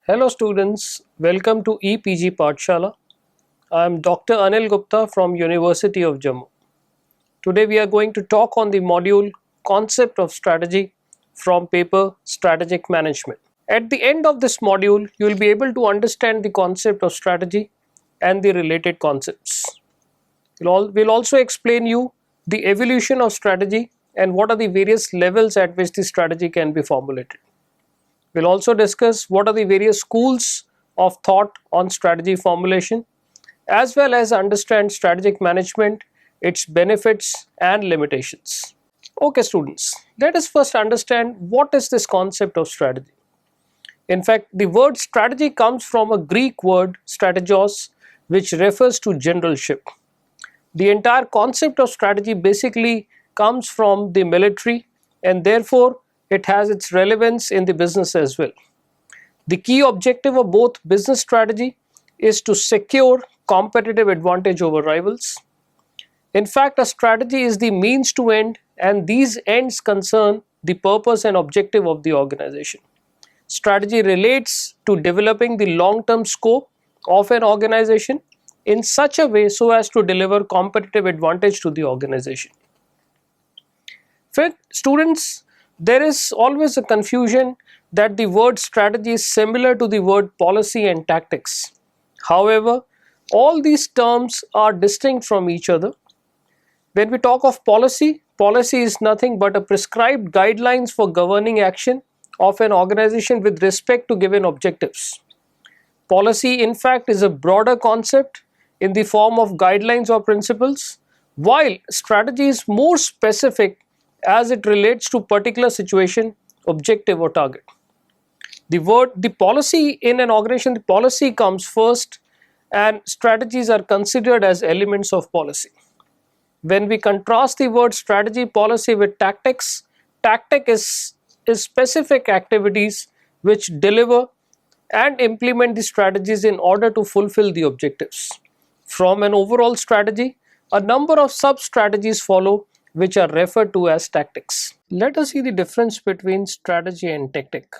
Hello students, welcome to EPG Pathshala. I am Dr. Anil Gupta from University of Jammu. Today we are going to talk on the module Concept of Strategy from paper Strategic Management. At the end of this module, you will be able to understand the concept of strategy and the related concepts. We'll also explain you the evolution of strategy and what are the various levels at which the strategy can be formulated. We'll also discuss what are the various schools of thought on strategy formulation, as well as understand strategic management, its benefits and limitations. Okay students, let us first understand what is this concept of strategy. In fact, the word strategy comes from a Greek word strategos, which refers to generalship. The entire concept of strategy basically comes from the military, and therefore it has its relevance in the business as well. The key objective of both business strategy is to secure competitive advantage over rivals. In fact, a strategy is the means to end, and these ends concern the purpose and objective of the organization. Strategy relates to developing the long-term scope of an organization in such a way so as to deliver competitive advantage to the organization. For students, there is always a confusion that the word strategy is similar to the word policy and tactics. However, all these terms are distinct from each other. When we talk of policy, policy is nothing but a prescribed guidelines for governing action of an organization with respect to given objectives. Policy, in fact, is a broader concept in the form of guidelines or principles, while strategy is more specific as it relates to particular situation, objective or target. The policy in an organization, the policy comes first, and strategies are considered as elements of policy. When we contrast the word strategy, policy with tactics, tactic is specific activities which deliver and implement the strategies in order to fulfill the objectives. From an overall strategy, a number of sub-strategies follow, which are referred to as tactics. Let us see the difference between strategy and tactic.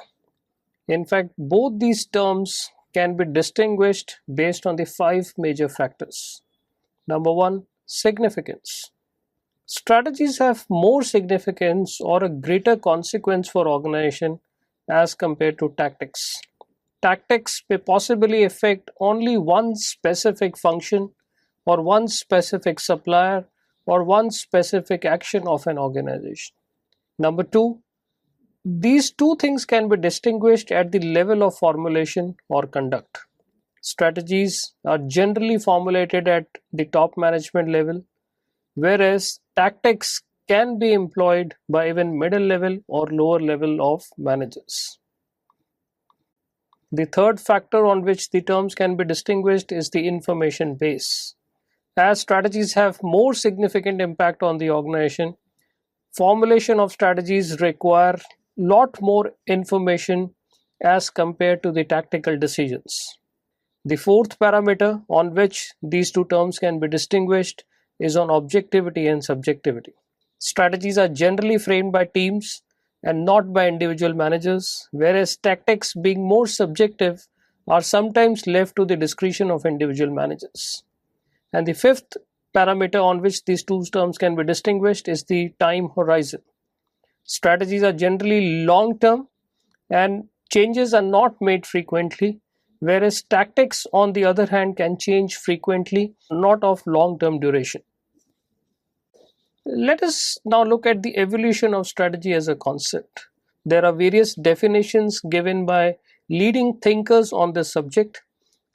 In fact, both these terms can be distinguished based on the 5 major factors. Number 1, significance. Strategies have more significance or a greater consequence for organization as compared to tactics. Tactics may possibly affect only one specific function or one specific supplier or one specific action of an organization. Number 2, these two things can be distinguished at the level of formulation or conduct. Strategies are generally formulated at the top management level, whereas tactics can be employed by even middle level or lower level of managers. The third factor on which the terms can be distinguished is the information base. As strategies have more significant impact on the organization, formulation of strategies require lot more information as compared to the tactical decisions. The fourth parameter on which these two terms can be distinguished is on objectivity and subjectivity. Strategies are generally framed by teams and not by individual managers, whereas tactics, being more subjective, are sometimes left to the discretion of individual managers. And the fifth parameter on which these two terms can be distinguished is the time horizon. Strategies are generally long-term and changes are not made frequently, whereas tactics, on the other hand, can change frequently, not of long-term duration. Let us now look at the evolution of strategy as a concept. There are various definitions given by leading thinkers on this subject,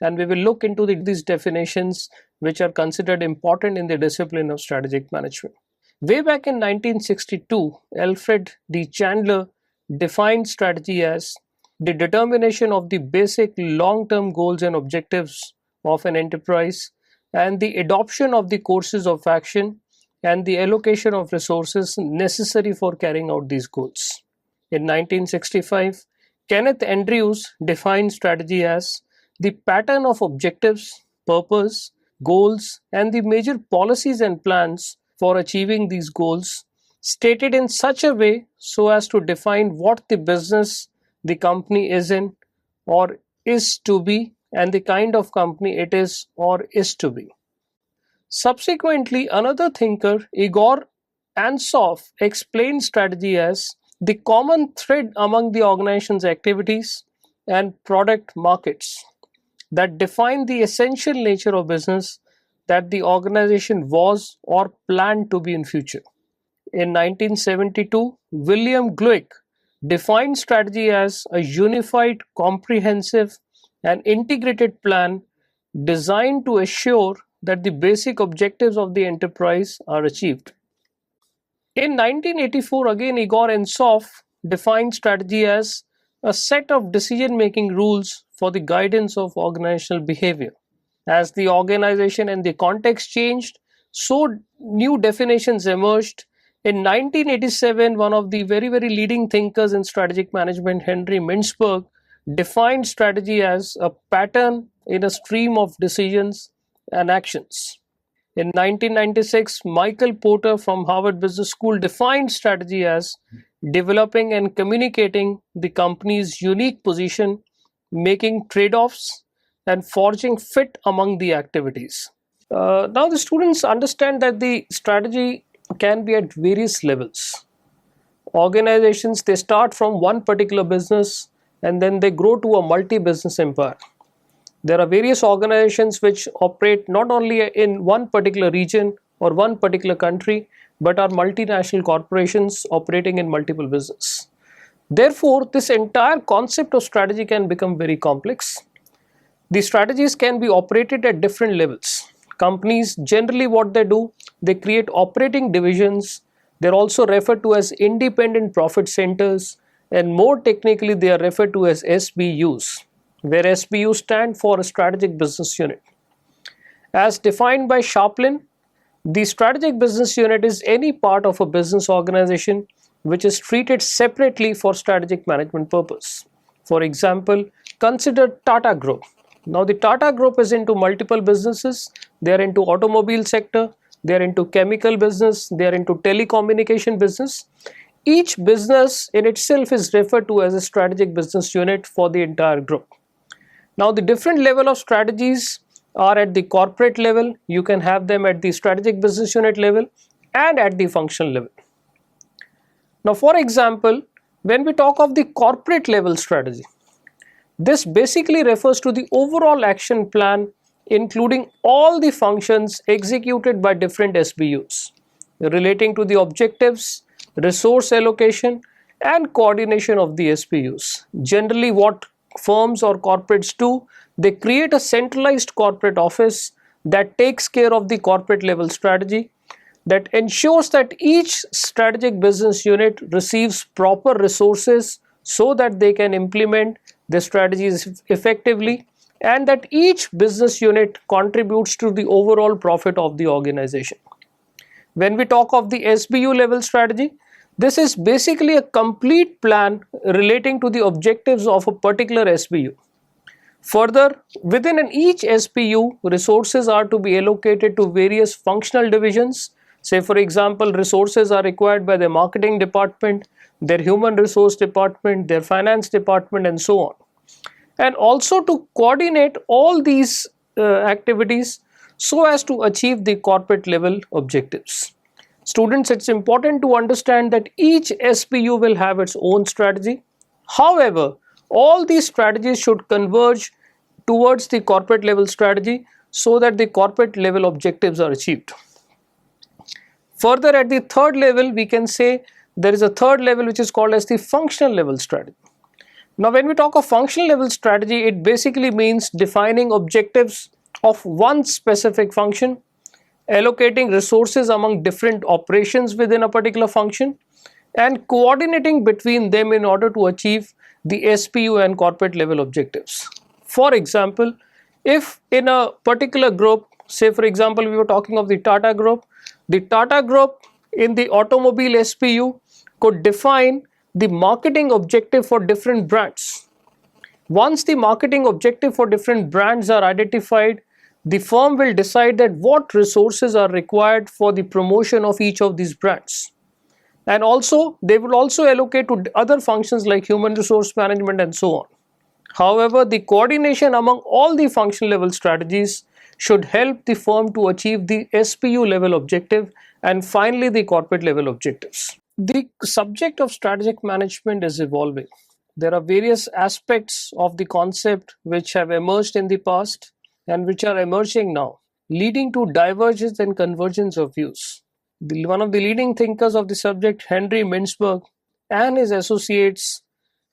and we will look into these definitions which are considered important in the discipline of strategic management. Way back in 1962, Alfred D. Chandler defined strategy as the determination of the basic long-term goals and objectives of an enterprise and the adoption of the courses of action and the allocation of resources necessary for carrying out these goals. In 1965, Kenneth Andrews defined strategy as the pattern of objectives, purpose, goals, and the major policies and plans for achieving these goals, stated in such a way so as to define what the business the company is in, or is to be and the kind of company it is or is to be. Subsequently, another thinker, Igor Ansoff, explained strategy as the common thread among the organization's activities and product markets that define the essential nature of business that the organization was or planned to be in future. In 1972, William Glueck defined strategy as a unified, comprehensive, and integrated plan designed to assure that the basic objectives of the enterprise are achieved. In 1984, again, Igor Ansoff defined strategy as a set of decision making rules for the guidance of organizational behavior. As the organization and the context changed, so new definitions emerged. In 1987, one of the very leading thinkers in strategic management, Henry Mintzberg, defined strategy as a pattern in a stream of decisions and actions. In 1996, Michael Porter from Harvard Business School defined strategy as developing and communicating the company's unique position, making trade-offs, and forging fit among the activities. Now the students understand that the strategy can be at various levels. Organizations, they start from one particular business and then they grow to a multi-business empire. There are various organizations which operate not only in one particular region or one particular country, but are multinational corporations operating in multiple businesses. Therefore, this entire concept of strategy can become very complex. The strategies can be operated at different levels. Companies, generally what they do, they create operating divisions. They're also referred to as independent profit centers, and more technically they are referred to as SBUs, where SBUs stand for a strategic business unit. As defined by Chaplin, the strategic business unit is any part of a business organization which is treated separately for strategic management purpose. For example, consider Tata Group. Now the Tata Group is into multiple businesses. They are into automobile sector, they are into chemical business, they are into telecommunication business. Each business in itself is referred to as a strategic business unit for the entire group. Now the different level of strategies are at the corporate level. You can have them at the strategic business unit level and at the functional level. Now for example, when we talk of the corporate level strategy, this basically refers to the overall action plan including all the functions executed by different SBUs relating to the objectives, resource allocation and coordination of the SBUs. Generally what firms or corporates do, they create a centralized corporate office that takes care of the corporate level strategy, that ensures that each strategic business unit receives proper resources so that they can implement the strategies effectively, and that each business unit contributes to the overall profit of the organization. When we talk of the SBU level strategy, this is basically a complete plan relating to the objectives of a particular SBU. Further, within each SBU, resources are to be allocated to various functional divisions. Say for example, resources are required by the marketing department, their human resource department, their finance department and so on. And also to coordinate all these activities so as to achieve the corporate level objectives. Students, it's important to understand that each SBU will have its own strategy. However, all these strategies should converge towards the corporate level strategy so that the corporate level objectives are achieved. Further, at the third level, we can say there is a third level which is called as the functional level strategy. Now, when we talk of functional level strategy, it basically means defining objectives of one specific function, allocating resources among different operations within a particular function, and coordinating between them in order to achieve the SBU and corporate level objectives. For example, if in a particular group, say for example we were talking of the Tata Group in the automobile SBU could define the marketing objective for different brands. Once the marketing objective for different brands are identified, the firm will decide that what resources are required for the promotion of each of these brands. And also they will also allocate to other functions like human resource management and so on. However, the coordination among all the function level strategies should help the firm to achieve the SPU level objective and finally the corporate level objectives. The subject of strategic management is evolving. There are various aspects of the concept which have emerged in the past and which are emerging now, leading to divergence and convergence of views. One of the leading thinkers of the subject, Henry Mintzberg, and his associates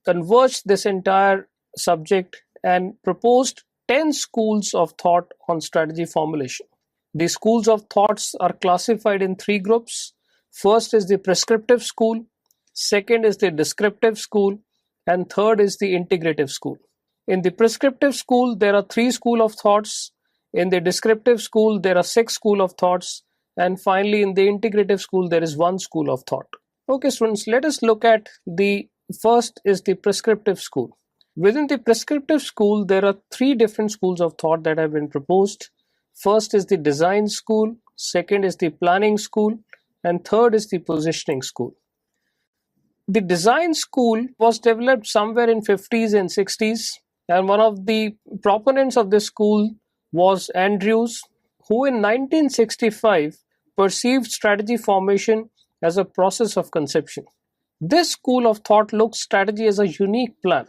converged this entire subject and proposed 10 schools of thought on strategy formulation. The schools of thoughts are classified in three groups. First is the prescriptive school, second is the descriptive school, and third is the integrative school. In the prescriptive school, there are three schools of thoughts. In the descriptive school, there are six schools of thoughts. And finally, in the integrative school, there is one school of thought. Okay, students, let us look at the first is the prescriptive school. Within the prescriptive school, there are three different schools of thought that have been proposed. First is the design school, second is the planning school, and third is the positioning school. The design school was developed somewhere in 50s and 60s, and one of the proponents of this school was Andrews, who in 1965 perceived strategy formation as a process of conception. This school of thought looks strategy as a unique plan,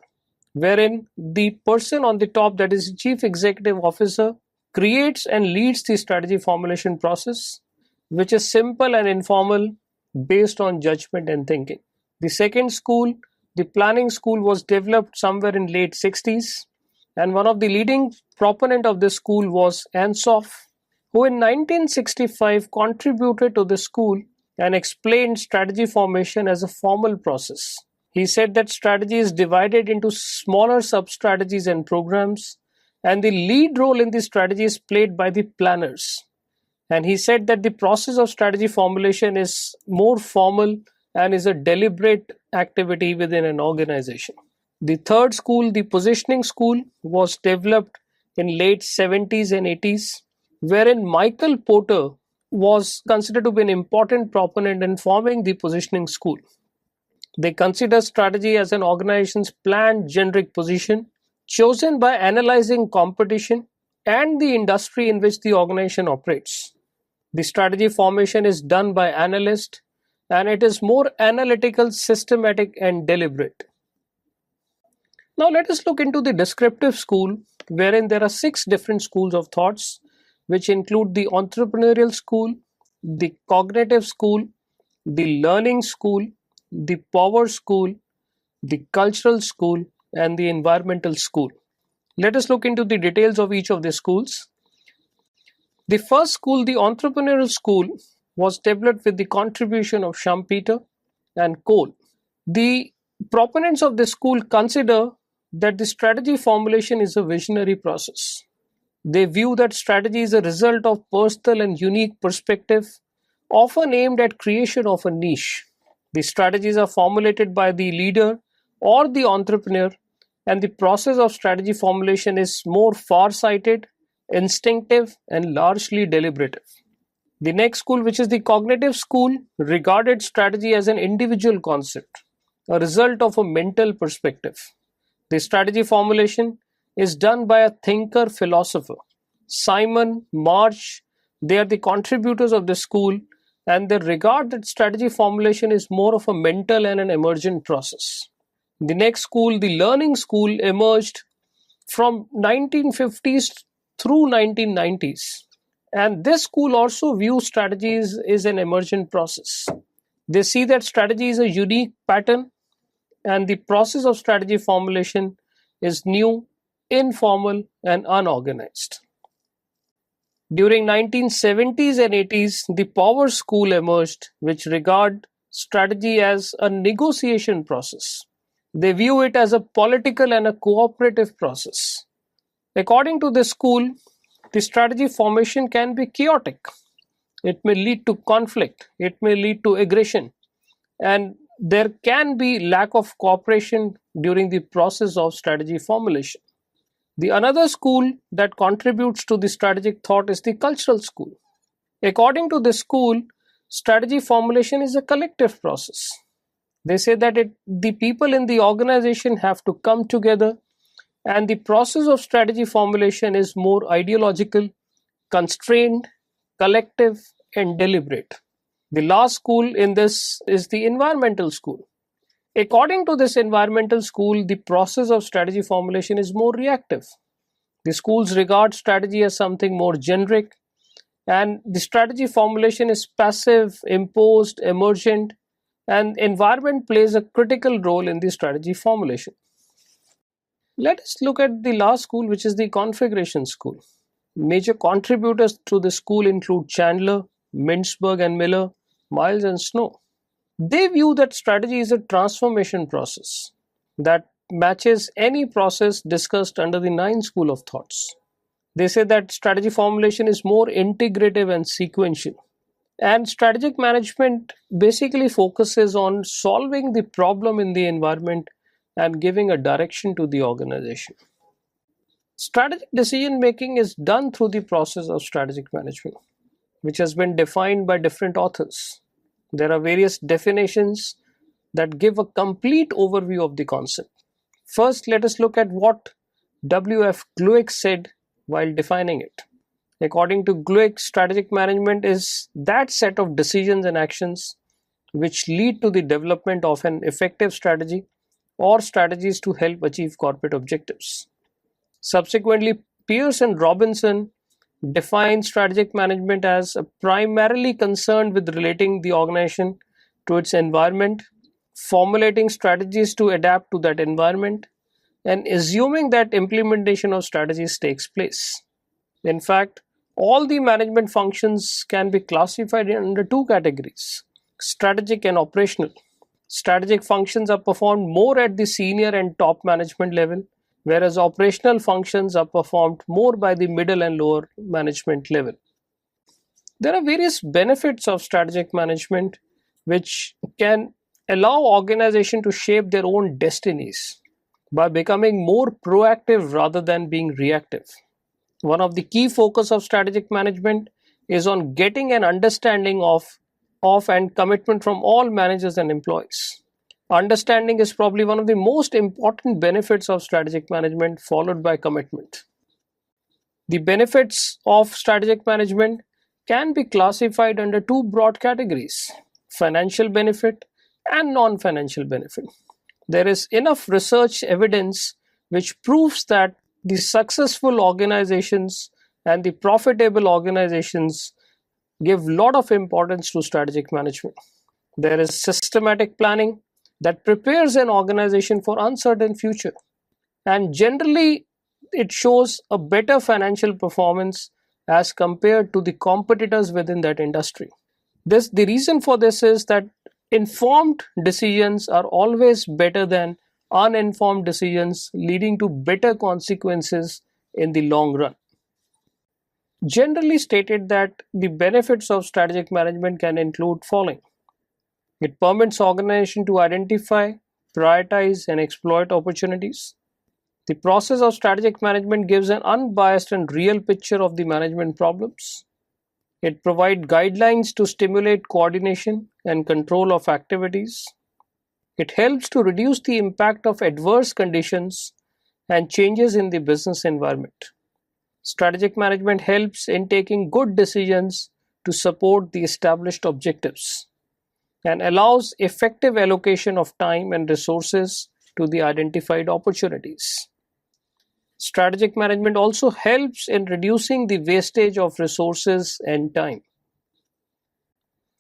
wherein the person on the top, that is chief executive officer, creates and leads the strategy formulation process, which is simple and informal, based on judgment and thinking. The second school, the planning school, was developed somewhere in late 60s, and one of the leading proponent of this school was Ansoff, who in 1965 contributed to the school and explained strategy formation as a formal process. He said that strategy is divided into smaller sub-strategies and programs, and the lead role in the strategy is played by the planners. And he said that the process of strategy formulation is more formal and is a deliberate activity within an organization. The third school, the positioning school, was developed in late 70s and 80s, wherein Michael Porter was considered to be an important proponent in forming the positioning school. They consider strategy as an organization's planned generic position, chosen by analyzing competition and the industry in which the organization operates. The strategy formation is done by analysts, and it is more analytical, systematic, and deliberate. Now let us look into the descriptive school, wherein there are six different schools of thoughts, which include the entrepreneurial school, the cognitive school, the learning school, the power school, the cultural school, and the environmental school. Let us look into the details of each of the schools. The first school, the entrepreneurial school, was developed with the contribution of Schumpeter and Cole. The proponents of this school consider that the strategy formulation is a visionary process. They view that strategy is a result of personal and unique perspective, often aimed at creation of a niche. The strategies are formulated by the leader or the entrepreneur, and the process of strategy formulation is more far-sighted, instinctive, and largely deliberative. The next school, which is the cognitive school, regarded strategy as an individual concept, a result of a mental perspective. The strategy formulation is done by a thinker philosopher. Simon, March, they are the contributors of the school, and they regard that strategy formulation is more of a mental and an emergent process. The next school, the learning school, emerged from 1950s through 1990s. And this school also views strategies as an emergent process. They see that strategy is a unique pattern, and the process of strategy formulation is new, informal, and unorganized. During 1970s and 80s, the power school emerged, which regard strategy as a negotiation process. They view it as a political and a cooperative process. According to this school, the strategy formation can be chaotic. It may lead to conflict, it may lead to aggression, and there can be lack of cooperation during the process of strategy formulation. The another school that contributes to the strategic thought is the cultural school. According to this school, strategy formulation is a collective process. They say that the people in the organization have to come together And the process of strategy formulation is more ideological, constrained, collective, and deliberate. The last school in this is the environmental school. According to this environmental school, the process of strategy formulation is more reactive. The schools regard strategy as something more generic, and the strategy formulation is passive, imposed, emergent, and environment plays a critical role in the strategy formulation. Let us look at the last school, which is the configuration school. Major contributors to the school include Chandler, Mintzberg and Miller, Miles and Snow. They view that strategy is a transformation process that matches any process discussed under the nine school of thoughts. They say that strategy formulation is more integrative and sequential. And strategic management basically focuses on solving the problem in the environment and giving a direction to the organization. Strategic decision making is done through the process of strategic management, which has been defined by different authors. There are various definitions that give a complete overview of the concept. First, let us look at what W.F. Glueck said while defining it. According to Glueck, strategic management is that set of decisions and actions which lead to the development of an effective strategy or strategies to help achieve corporate objectives. Subsequently, Pierce and Robinson define strategic management as primarily concerned with relating the organization to its environment, formulating strategies to adapt to that environment, and assuming that implementation of strategies takes place. In fact, all the management functions can be classified under two categories: strategic and operational. Strategic functions are performed more at the senior and top management level, whereas operational functions are performed more by the middle and lower management level. There are various benefits of strategic management which can allow organization to shape their own destinies by becoming more proactive rather than being reactive. One of the key focus of strategic management is on getting an understanding of and commitment from all managers and employees. Understanding is probably one of the most important benefits of strategic management, followed by commitment. The benefits of strategic management can be classified under two broad categories: financial benefit and non-financial benefit. There is enough research evidence which proves that the successful organizations and the profitable organizations give a lot of importance to strategic management. There is systematic planning that prepares an organization for uncertain future, and generally it shows a better financial performance as compared to the competitors within that industry. The reason for this is that informed decisions are always better than uninformed decisions, leading to better consequences in the long run. Generally stated that the benefits of strategic management can include following: it permits organization to identify, prioritize, and exploit opportunities. The process of strategic management gives an unbiased and real picture of the management problems. It provides guidelines to stimulate coordination and control of activities. It helps to reduce the impact of adverse conditions and changes in the business environment. Strategic management helps in taking good decisions to support the established objectives and allows effective allocation of time and resources to the identified opportunities. Strategic management also helps in reducing the wastage of resources and time.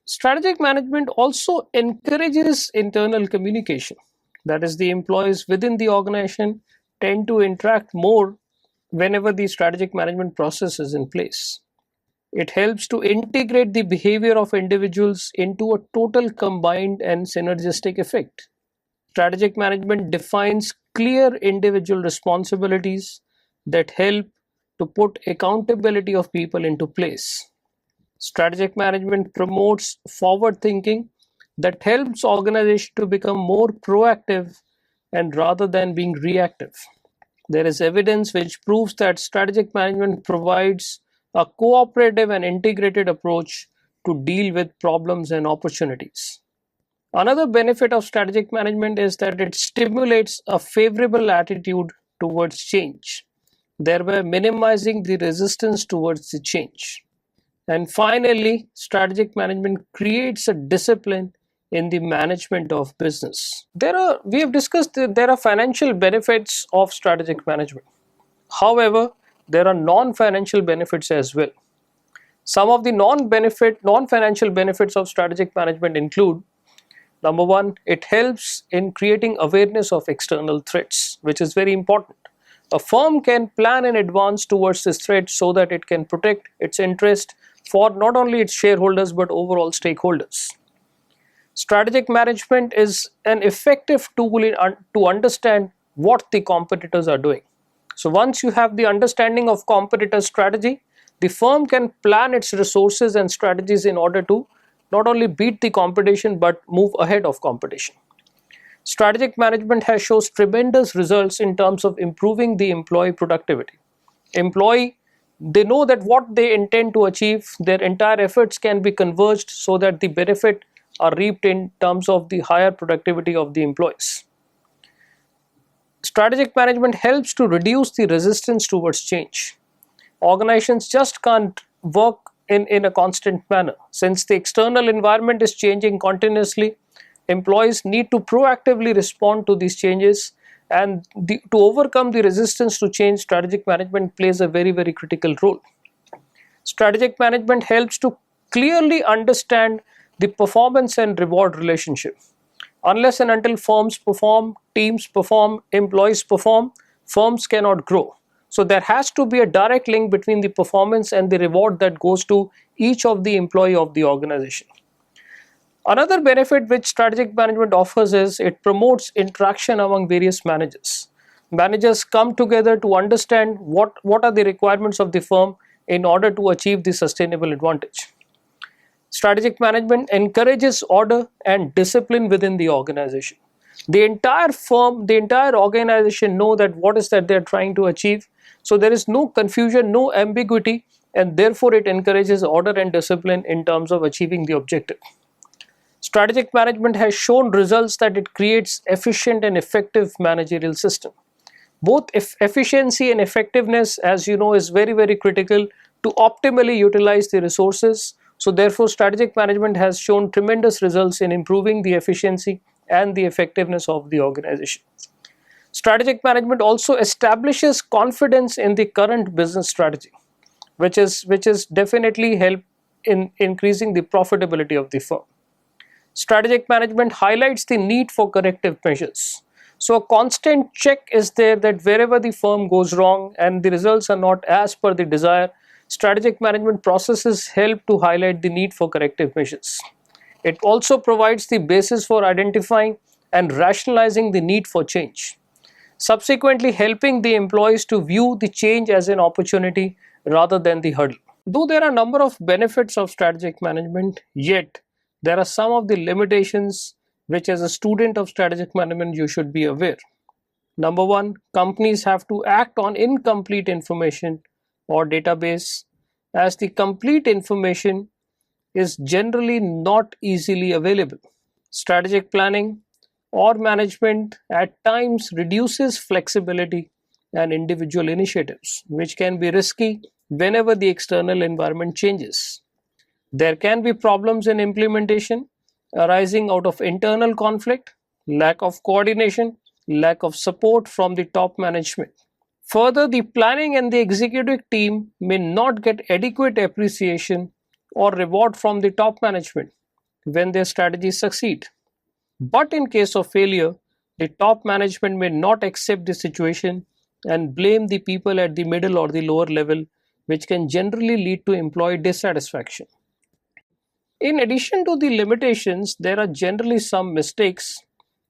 Strategic management also encourages internal communication. That is, the employees within the organization tend to interact more whenever the strategic management process is in place. It helps to integrate the behavior of individuals into a total combined and synergistic effect. Strategic management defines clear individual responsibilities that help to put accountability of people into place. Strategic management promotes forward thinking that helps organization to become more proactive and rather than being reactive. There is evidence which proves that strategic management provides a cooperative and integrated approach to deal with problems and opportunities. Another benefit of strategic management is that it stimulates a favorable attitude towards change, thereby minimizing the resistance towards the change. And finally, strategic management creates a discipline in the management of business. We have discussed that there are financial benefits of strategic management. However, there are non-financial benefits as well. Some of the non-financial benefits of strategic management include: number one, it helps in creating awareness of external threats, which is very important. A firm can plan in advance towards this threat so that it can protect its interest for not only its shareholders but overall stakeholders. Strategic management is an effective tool to understand what the competitors are doing. So once you have the understanding of competitor strategy, the firm can plan its resources and strategies in order to not only beat the competition but move ahead of competition. Strategic management has shown tremendous results in terms of improving the employee productivity. They know that what they intend to achieve, their entire efforts can be converged so that the benefit are reaped in terms of the higher productivity of the employees. Strategic management helps to reduce the resistance towards change. Organizations just can't work in a constant manner. Since the external environment is changing continuously, employees need to proactively respond to these changes, and to overcome the resistance to change, strategic management plays a very, very critical role. Strategic management helps to clearly understand the performance and reward relationship. Unless and until firms perform, teams perform, employees perform, firms cannot grow. So there has to be a direct link between the performance and the reward that goes to each of the employee of the organization. Another benefit which strategic management offers is it promotes interaction among various managers. Managers come together to understand what are the requirements of the firm in order to achieve the sustainable advantage. Strategic management encourages order and discipline within the organization. The entire firm, the entire organization know that what is that they are trying to achieve. So there is no confusion, no ambiguity, and therefore it encourages order and discipline in terms of achieving the objective. Strategic management has shown results that it creates efficient and effective managerial system. Both efficiency and effectiveness, as you know, is very, very critical to optimally utilize the resources. So therefore, strategic management has shown tremendous results in improving the efficiency and the effectiveness of the organization. Strategic management also establishes confidence in the current business strategy, which is definitely help in increasing the profitability of the firm. Strategic management highlights the need for corrective measures. So a constant check is there that wherever the firm goes wrong and the results are not as per the desire, strategic management processes help to highlight the need for corrective measures. It also provides the basis for identifying and rationalizing the need for change, subsequently helping the employees to view the change as an opportunity rather than the hurdle. Though there are a number of benefits of strategic management, yet there are some of the limitations which as a student of strategic management you should be aware. Number one, companies have to act on incomplete information or database, as the complete information is generally not easily available. Strategic planning or management at times reduces flexibility and individual initiatives, which can be risky whenever the external environment changes. There can be problems in implementation arising out of internal conflict, lack of coordination, lack of support from the top management. Further, the planning and the executive team may not get adequate appreciation or reward from the top management when their strategies succeed. But in case of failure, the top management may not accept the situation and blame the people at the middle or the lower level, which can generally lead to employee dissatisfaction. In addition to the limitations, there are generally some mistakes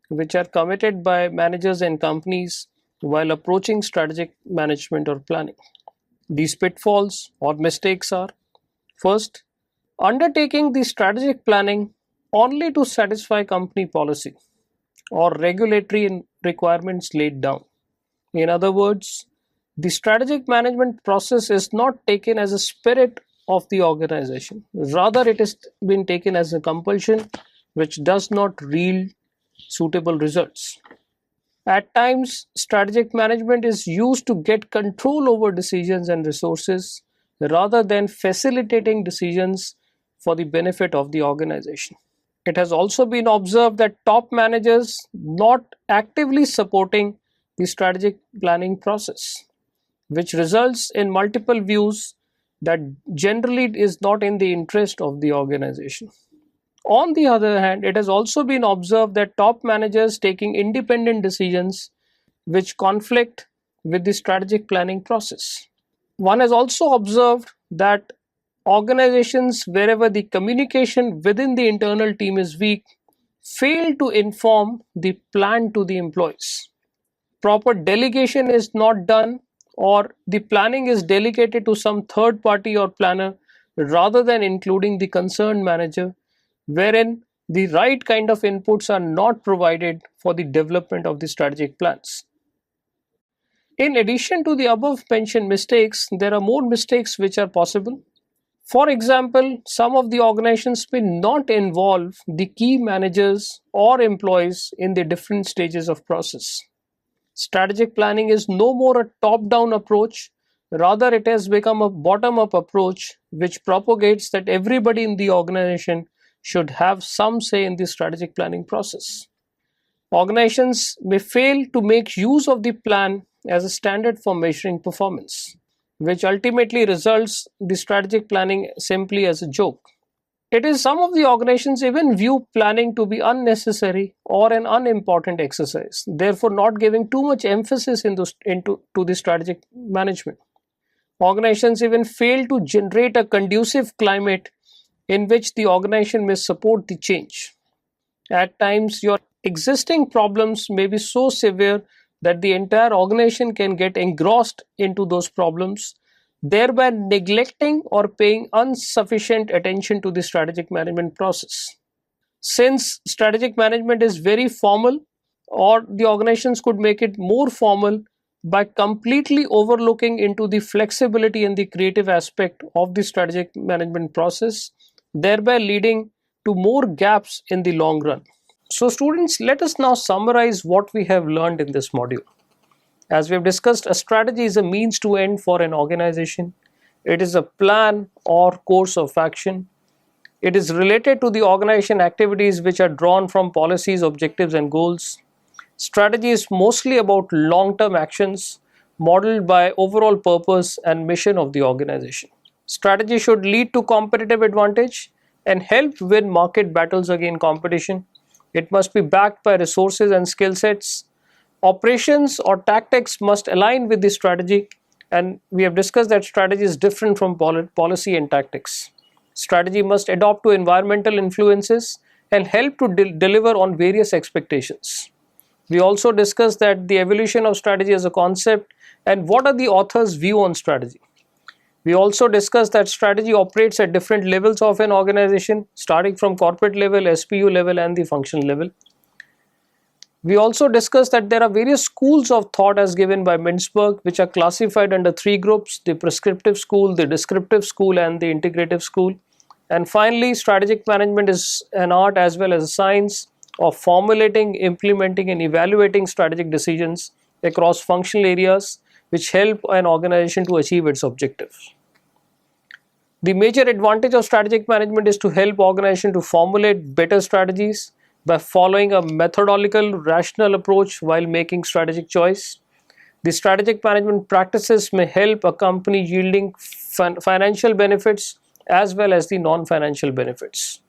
which are committed by managers and companies while approaching strategic management or planning. These pitfalls or mistakes are: first, undertaking the strategic planning only to satisfy company policy or regulatory requirements laid down. In other words, the strategic management process is not taken as a spirit of the organization. Rather, it is been taken as a compulsion which does not yield suitable results. At times, strategic management is used to get control over decisions and resources rather than facilitating decisions for the benefit of the organization. It has also been observed that top managers not actively supporting the strategic planning process, which results in multiple views that generally is not in the interest of the organization. On the other hand, it has also been observed that top managers taking independent decisions which conflict with the strategic planning process. One has also observed that organizations wherever the communication within the internal team is weak fail to inform the plan to the employees. Proper delegation is not done, or the planning is delegated to some third party or planner rather than including the concerned manager, wherein the right kind of inputs are not provided for the development of the strategic plans. In addition to the above mentioned mistakes, there are more mistakes which are possible. For example, some of the organizations may not involve the key managers or employees in the different stages of process. Strategic planning is no more a top-down approach, rather it has become a bottom-up approach which propagates that everybody in the organization should have some say in the strategic planning process. Organizations may fail to make use of the plan as a standard for measuring performance, which ultimately results the strategic planning simply as a joke. It is some of the organizations even view planning to be unnecessary or an unimportant exercise, therefore not giving too much emphasis into the strategic management. Organizations even fail to generate a conducive climate in which the organization may support the change. At times, your existing problems may be so severe that the entire organization can get engrossed into those problems, thereby neglecting or paying insufficient attention to the strategic management process. Since strategic management is very formal, or the organizations could make it more formal by completely overlooking into the flexibility and the creative aspect of the strategic management process, thereby leading to more gaps in the long run. So students, let us now summarize what we have learned in this module. As we have discussed, a strategy is a means to end for an organization. It is a plan or course of action. It is related to the organization activities which are drawn from policies, objectives, and goals. Strategy is mostly about long-term actions modeled by overall purpose and mission of the organization. Strategy should lead to competitive advantage and help win market battles against competition. It must be backed by resources and skill sets. Operations or tactics must align with the strategy, and we have discussed that strategy is different from policy and tactics. Strategy must adapt to environmental influences and help to deliver on various expectations. We also discussed that the evolution of strategy as a concept and what are the author's view on strategy. We also discussed that strategy operates at different levels of an organization, starting from corporate level, SPU level, and the function level. We also discussed that there are various schools of thought as given by Mintzberg, which are classified under three groups: the prescriptive school, the descriptive school, and the integrative school. And finally, strategic management is an art as well as a science of formulating, implementing, and evaluating strategic decisions across functional areas which help an organization to achieve its objectives. The major advantage of strategic management is to help organization to formulate better strategies by following a methodological, rational approach while making strategic choice. The strategic management practices may help a company yielding financial benefits as well as the non-financial benefits.